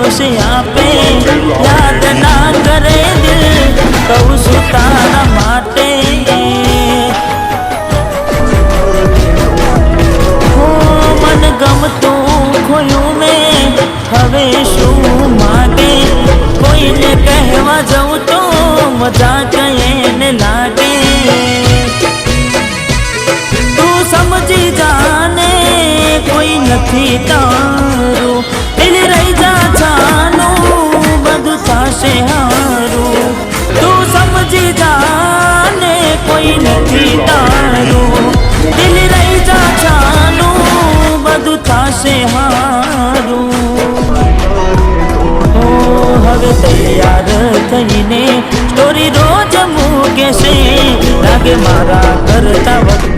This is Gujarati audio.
આવશે આપે યાદ ના કરે દિલ કહું છું તારા માટે મન ગમતું ખોયું મેં હવે શું માગે કોઈને કહેવા જવું તો મજા કહીને લાગે તું સમજી જાને કોઈ નથી તારું દિલ રહી જા જાનું બધું થશે હારું તું સમજી જાને કોઈ નથી તારું દિલ રહી જા જાનું બધું થશે હારું હવે તૈયાર થઈને સ્ટોરી રોજ મૂકે છે લાગે મારા કરતા વખતે